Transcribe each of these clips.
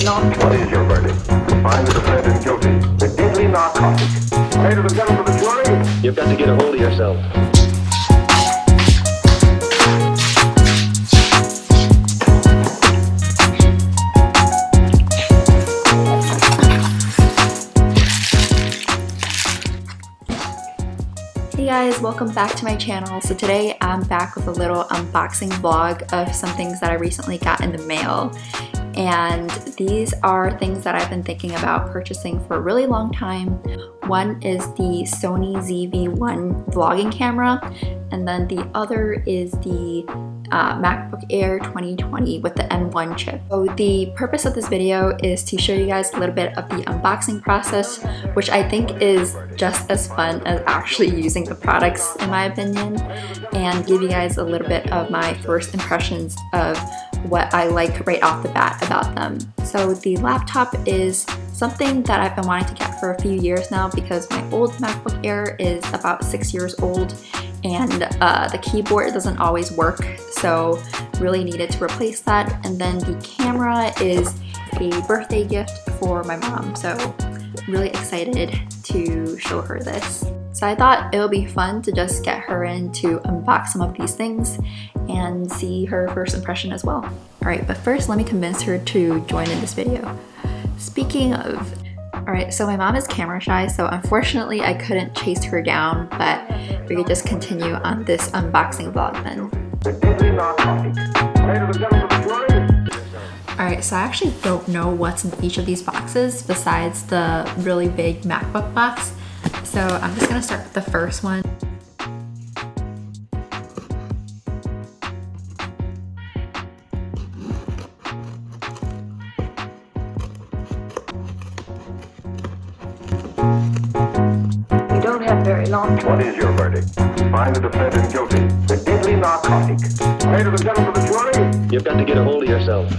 very long. What is your verdict? Find the defendant guilty. The deadly narcotic. Ladies and gentlemen of the jury, you've got to get a hold of yourself. Hey guys, welcome back to my channel. So today I'm back with a little unboxing vlog of some things that I recently got in the mail. And these are things that I've been thinking about purchasing for a really long time. One is the Sony ZV-1 vlogging camera, and then the other is the Macbook Air 2020 with the M1 chip. So the purpose of this video is to show you guys a little bit of the unboxing process, which I think is just as fun as actually using the products in my opinion, and give you guys a little bit of my first impressions of what I like right off the bat about them. So the laptop is something that I've been wanting to get for a few years now because my old MacBook Air is about 6 years old and the keyboard doesn't always work, so really needed to replace that. And then the camera is a birthday gift for my mom, so really excited to show her this. So I thought it would be fun to just get her in to unbox some of these things and see her first impression as well. Alright, but first let me convince her to join in this video. Speaking of, alright, so my mom is camera shy, so unfortunately I couldn't chase her down, but we could just continue on this unboxing vlog then. Alright, so I actually don't know what's in each of these boxes besides the really big MacBook box. So I'm just gonna start with the first one. You don't have very long. What is your verdict? Find the defendant guilty. The deadly narcotic. Ladies and gentlemen of the jury, you've got to get a hold of yourself.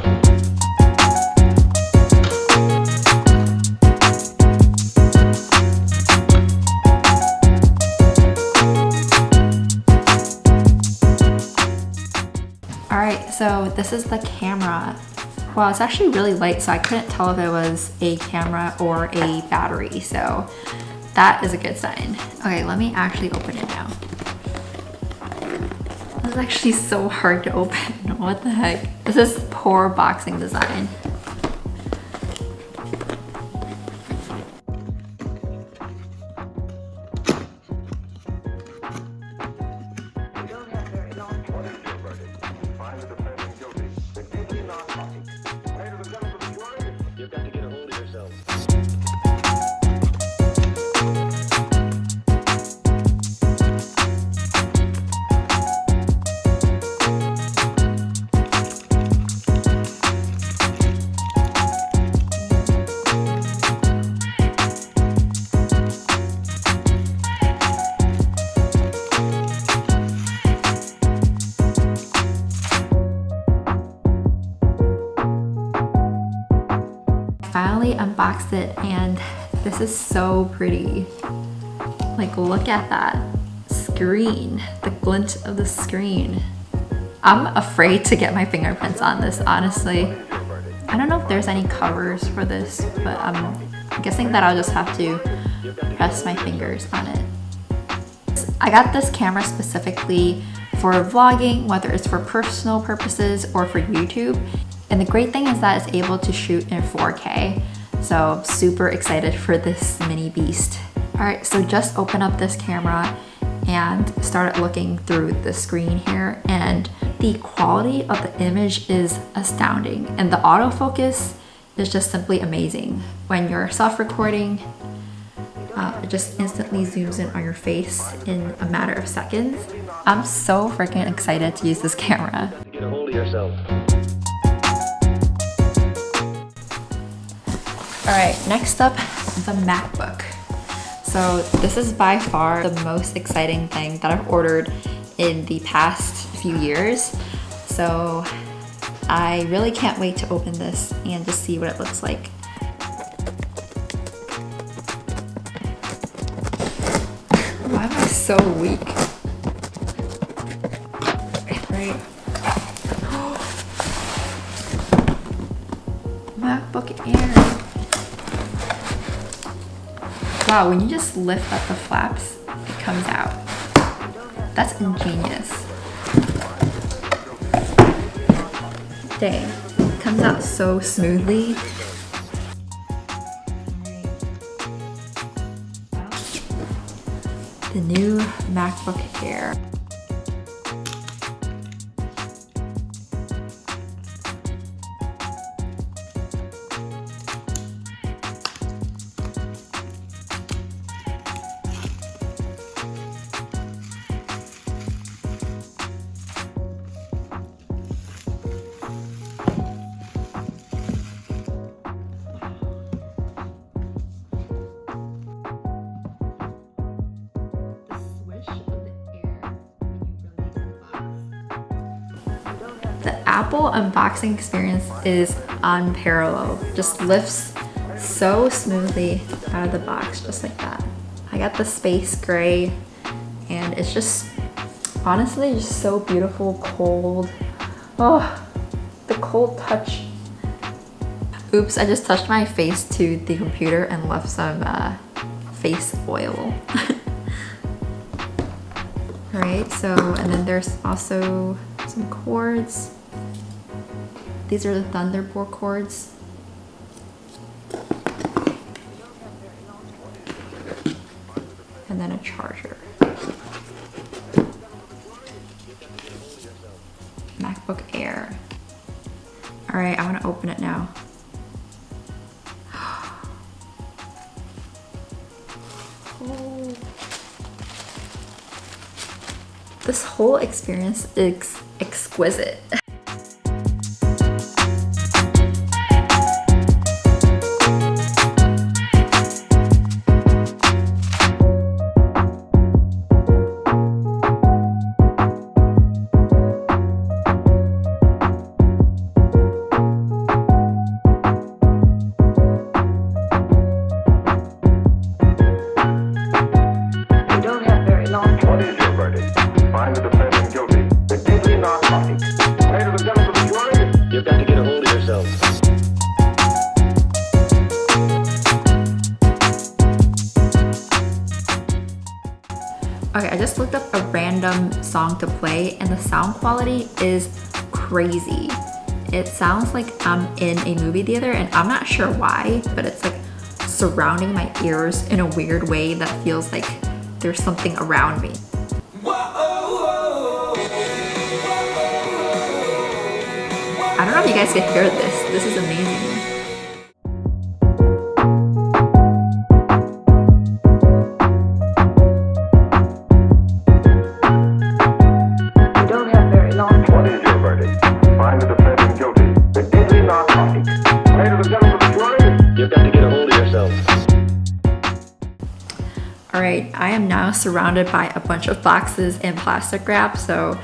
Alright, so this is the camera. Well, it's actually really light, so I couldn't tell if it was a camera or a battery, so that is a good sign. Okay, let me actually open it now. This is actually so hard to open. What the heck? This is poor boxing design. Finally unboxed it and this is so pretty. Like, look at that screen, the glint of the screen. I'm afraid to get my fingerprints on this, honestly. I don't know if there's any covers for this, but I'm guessing that I'll just have to press my fingers on it. I got this camera specifically for vlogging, whether it's for personal purposes or for YouTube. And the great thing is that it's able to shoot in 4K. So I'm super excited for this mini beast. Alright, so just open up this camera and started looking through the screen here, and the quality of the image is astounding. And the autofocus is just simply amazing. When you're self-recording, it just instantly zooms in on your face in a matter of seconds. I'm so freaking excited to use this camera. Get a hold of yourself. Alright, next up, the MacBook. So this is by far the most exciting thing that I've ordered in the past few years. So I really can't wait to open this and just see what it looks like. Why am I so weak? Right. MacBook Air. Wow, when you just lift up the flaps, it comes out. That's ingenious. Dang, it comes out so smoothly. The new MacBook Air. The Apple unboxing experience is unparalleled. Just lifts so smoothly out of the box, just like that. I got the space gray, and it's just, honestly, just so beautiful, cold. Oh, the cold touch. Oops, I just touched my face to the computer and left some face oil. Alright, so, and then there's also some cords. These are the Thunderbolt cords. And then a charger. MacBook Air. Alright, I want to open it now. Oh. This whole experience is exquisite. What is your verdict? Find the defendant guilty. The deadly narcotic. Ladies and gentlemen of the jury, you've got to get a hold of yourself. Okay, I just looked up a random song to play and the sound quality is crazy. It sounds like I'm in a movie theater and I'm not sure why, but it's like surrounding my ears in a weird way that feels like there's something around me. I don't know if you guys can hear this. This is amazing. You don't have very long. What is your verdict? Find the defendant guilty. The deadly narcotic. Ladies and gentlemen of the jury, you've got to get a hold of yourself. Alright, I am now surrounded by a bunch of boxes and plastic wrap, so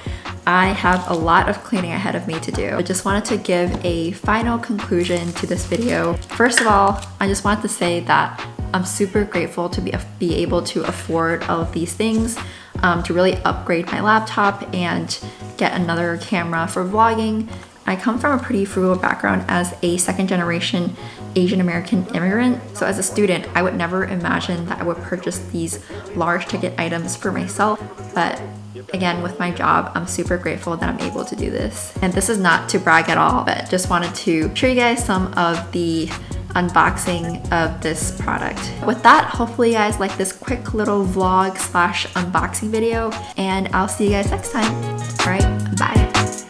I have a lot of cleaning ahead of me to do. I just wanted to give a final conclusion to this video. First of all, I just wanted to say that I'm super grateful to be able to afford all of these things, to really upgrade my laptop and get another camera for vlogging. I come from a pretty frugal background as a second-generation Asian American immigrant. So as a student, I would never imagine that I would purchase these large ticket items for myself. But again, with my job, I'm super grateful that I'm able to do this. And this is not to brag at all, but just wanted to show you guys some of the unboxing of this product. With that, hopefully you guys like this quick little vlog / unboxing video, and I'll see you guys next time. All right, bye.